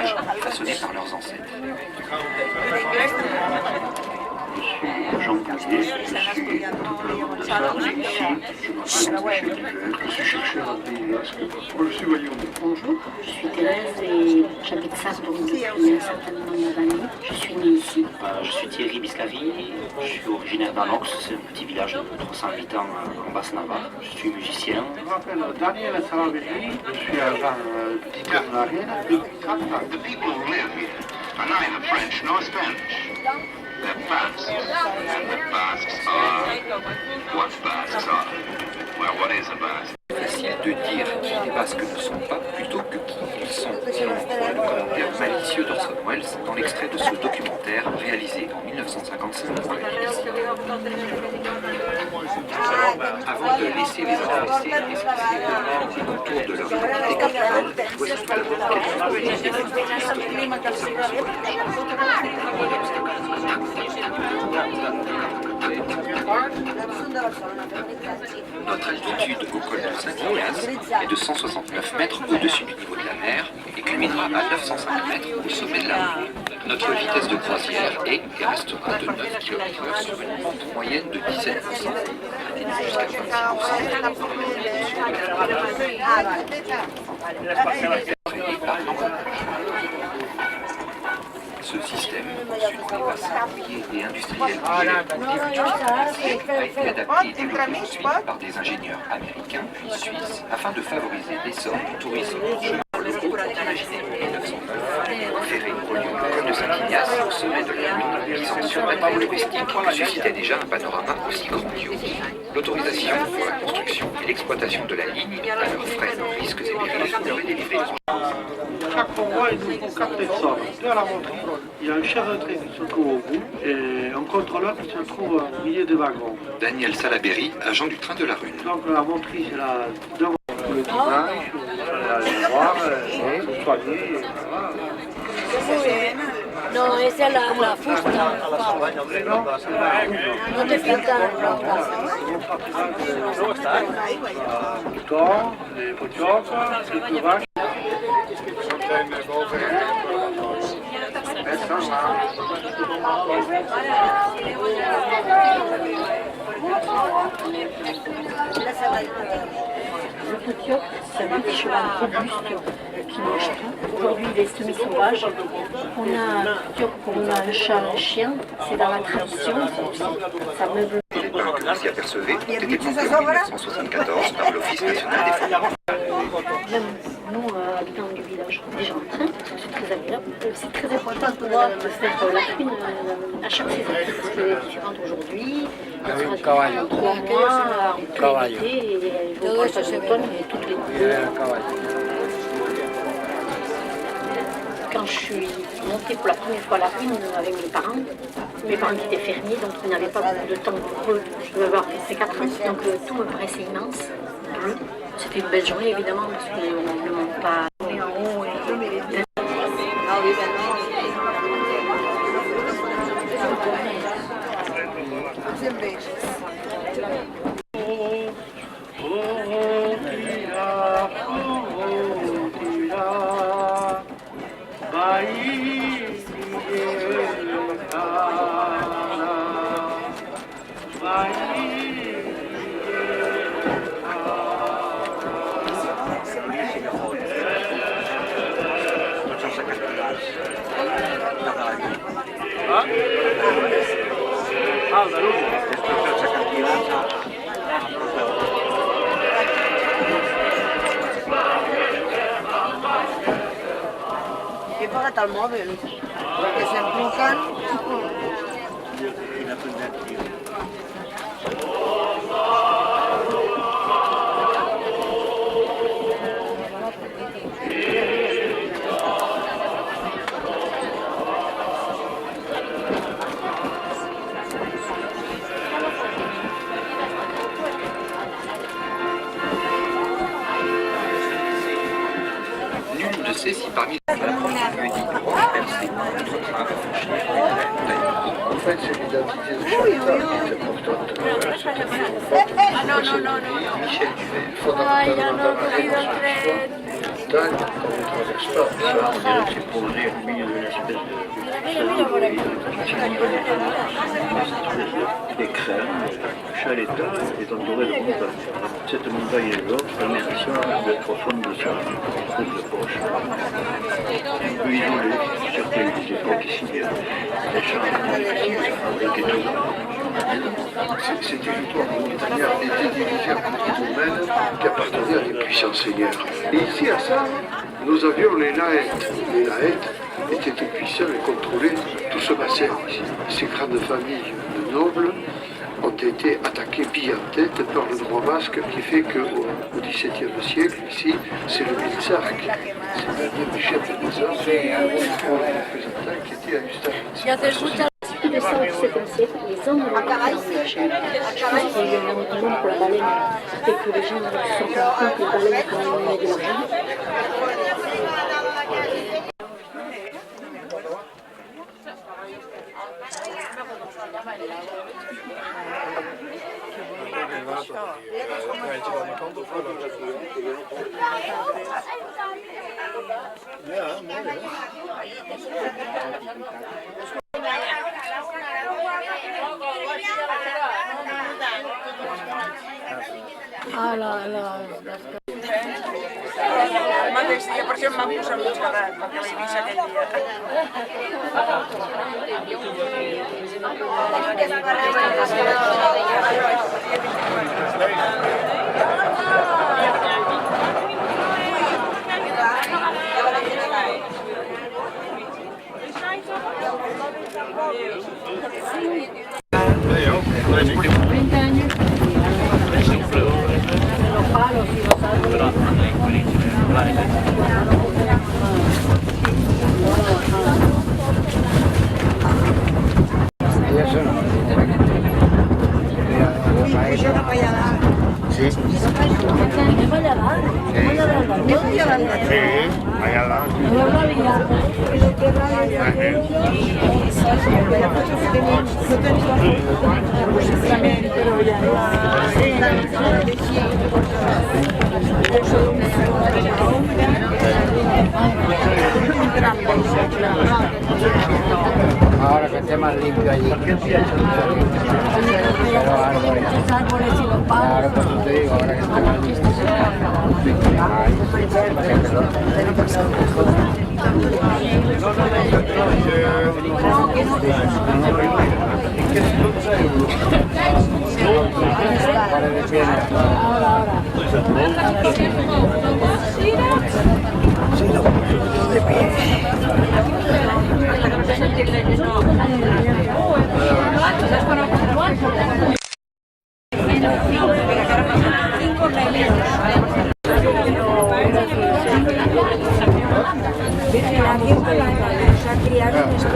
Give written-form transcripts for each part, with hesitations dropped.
villages façonnés par leurs ancêtres. Je suis Jean Boudier, je suis diplôme de chargé ici, je m'appelle Michel Duvet, je suis chercheur en pays basque. Moi je suis Voyou. Bonjour, je suis Thérèse et j'habite Sarrebruck depuis un certain nombre d'années. Je suis née ici. Je suis Thierry Biscavi, je suis originaire d'Anox, c'est un petit village de 300 habitants en Basse-Navarre. Je suis musicien. Je m'appelle Daniel Salaveri, je suis agent diplôme d'Ariel depuis 4 ans. The people who live here are neither French nor Spanish. They're Basques, and the Basques are what Basques are. Well, what is a Basque? Facile de dire qui les Basques ne sont pas plutôt que qui ils sont, selon le commentaire malicieux d'Orson Welles dans l'extrait de ce documentaire réalisé en 1955 par la BBC. Avant de laisser les intéressés expliquer autour de leur identité culturelle, voici tout d'abord quelques Notre altitude au col de Saint-Ignace est de 169 mètres au-dessus du niveau de la mer et culminera à 905 mètres au sommet de la Lune. Notre vitesse de croisière est et restera de 9 km/h sur une pente moyenne de 17%, jusqu'à 26%. Ce système, issu des bassins mouillés et industriels a été adapté et développé ensuite par des ingénieurs américains puis suisses afin de favoriser l'essor du tourisme chemin locaux. Imaginez 1909, ferré reliant le col de Saint-Ignace au sommet de la Lune, qui sans surnaturel touristique suscitait déjà un panorama aussi grandiose. L'autorisation pour la construction et l'exploitation de la ligne à leurs frais, risques et périls leur est délivrée. Chaque convoi, il nous faut 4 personnes. Deux à la montée. Il y a un chef de train qui se trouve au bout et un contrôleur qui se trouve au milieu des wagons. Daniel Salaberry, agent du train de la Rune. Donc la motrice est là devant le dimanche, vous allez aller voir, se soigner, etc. No, esa es la fusta. No te pintan. Mouton, les potiocs, les vaches. Le potioc, c'est un petit cheval robuste qui mange tout. Aujourd'hui, il est semi-sauvage. On a un potioc, on a un chat, un chien. C'est dans la tradition. Ça meuble. Que vous y apercevez ont été plantés en 1974 par l'Office national des forêts. Même nous, habitants du village, déjà en train, c'est très agréable. C'est très important pour moi de faire la prune à chaque saison, parce qu'elle est différente aujourd'hui. Elle sera en 3 mois, en plein été, et elle vaut pas l'automne et toutes les couleurs. Quand je suis montée pour la première fois à la prune avec mes parents qui étaient fermiers, donc ils n'avaient pas beaucoup de temps pour eux. Je devais avoir fait 4 ans, donc tout me paraissait immense, bleu. C'était une belle journée évidemment parce qu'on ne monte pas en haut. He pagat el mòbil, perquè se'm truquen. Nul ne sait si parmi la première lieu dit grande percée, notre train va franchir les montagnes. En fait, c'est l'identité de Chantal qui est importante. Ce qui fait, c'est celui Michel Duvet, fondateur de la montagne, on ne traverse pas. Ça, on dirait que c'est posé au milieu d'une espèce des crèmes. Chaque état est entouré de montagnes. Cette montagne et l'autre permet à ça d'être profonde de sa de poche. On peut isoler certaines époques ici. Les champs avec tout. Ces territoires montagnards étaient divisés en petits domaines qui appartenaient à des puissants seigneurs. Et ici à ça, nous avions les Laètes. Les Laètes étaient puissants et contrôlaient tout ce bassin ici. Ces grandes familles de nobles ont été attaquées billes en tête par le droit basque qui fait qu'au XVIIe siècle, ici, c'est le Biltzark, c'est-à-dire le chef des hommes, représentant qui était à Ustaritz. Du ça au XVIIe siècle, les hommes ont été engagés. Je pense qu'il y a eu un engouement pour la baleine et que les gens se sont rendus compte que les baleines quand même menaient de l'argent. Madre, sí, por eso me han puesto mucho raro, porque me viste aquel Ahora que esté más limpio allí. Claro, pues te digo, ahora que esté más limpio.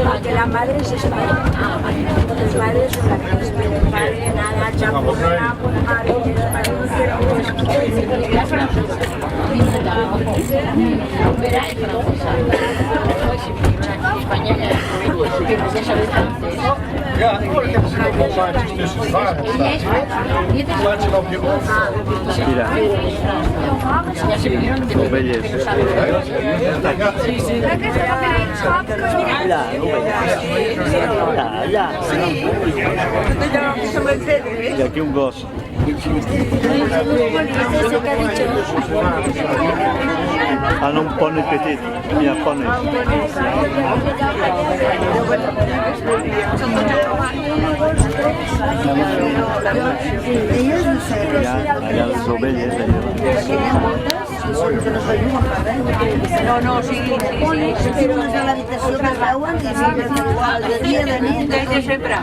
Porque la madre es española. Las madres son las que esperan. El padre nada, champurra, palo, Ja, ik heb ze nog wel maatjes tussen de wagen staan. Laat ze op je op. Y aquí un gos. Ah, non pone petit, mia pone. Allà les ovelles, No, no, sí, Pero no de l'habitació que es veuen i sempre igual, de dia, de nit, de sempre.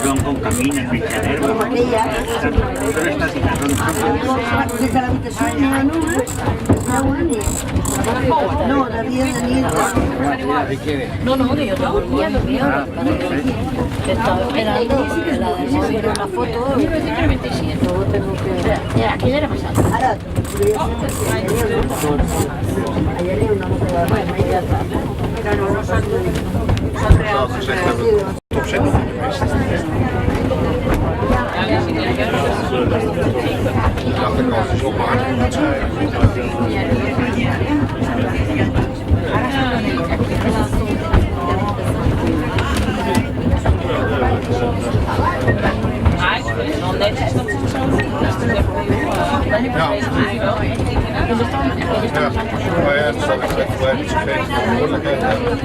Son con camino, en picadero. com aquella. Des de l'habitació n'hi ha només, es veuen i... No, de dia, de nit. No, no, que yo dormía. Estaba esperando la de una foto. 1927. Mira, aquí ya era pasado. Ara, curiosament, allà hi ha una moto de ja està. Però no són reals. Opzetten geweest. als je zo makkelijk moet nog netjes dat het zo doet. Ja. Maar ja, het zal ik echt blijven iets geven verantwoordelijkheid hebben.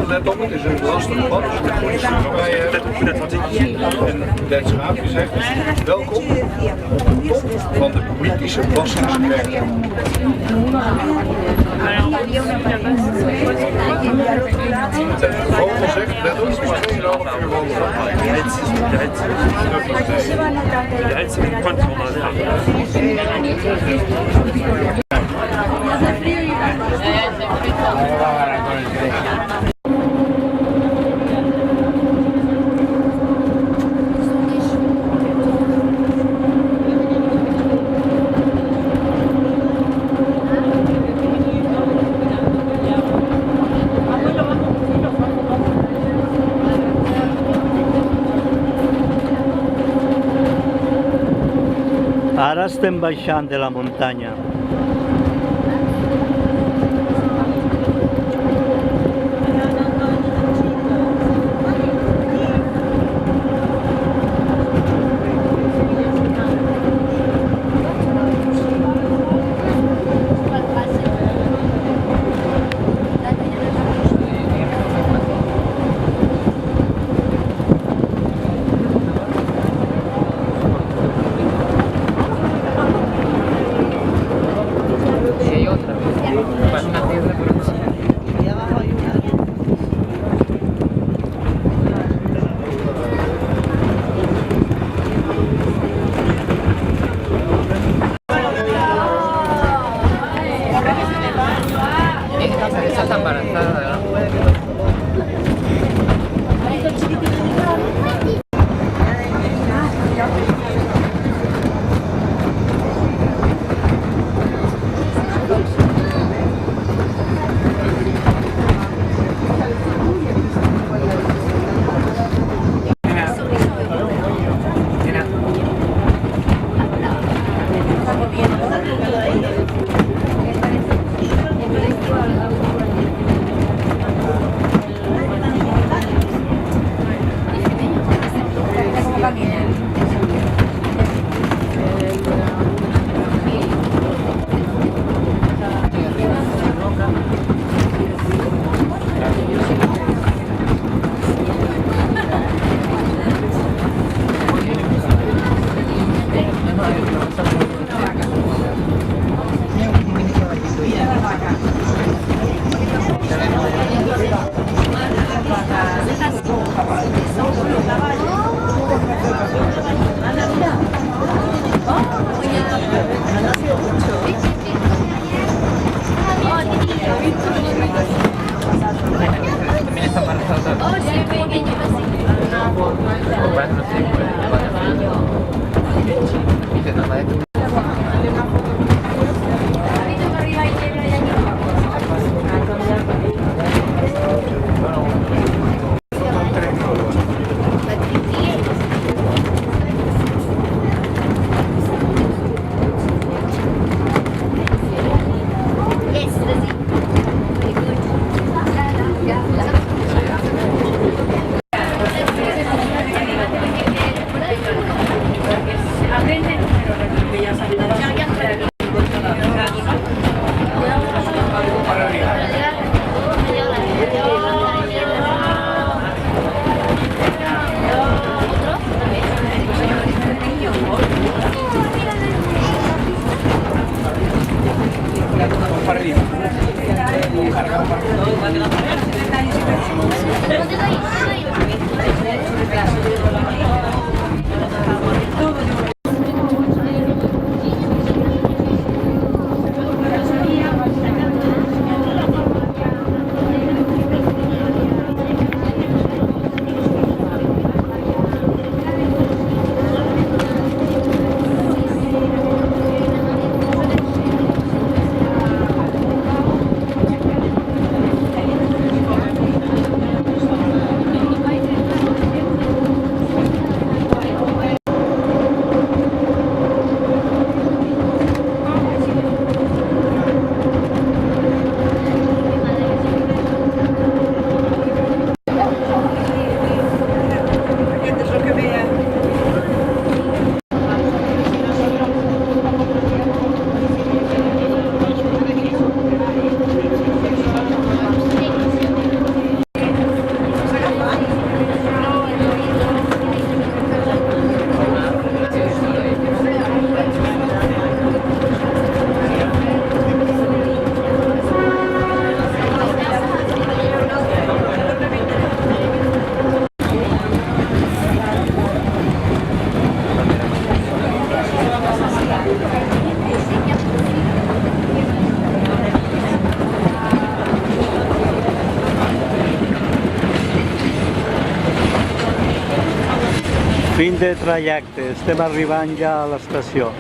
Let op, het is een lastig pad. Waarbij je dat schaapje zegt, welkom op de top van de mythische Bassingsberg. De vogel zegt, let op, maar 2,5 uur wandelen. Ara estem baixant de la muntanya. Fin de trajecte, estem arribant ja a l'estació.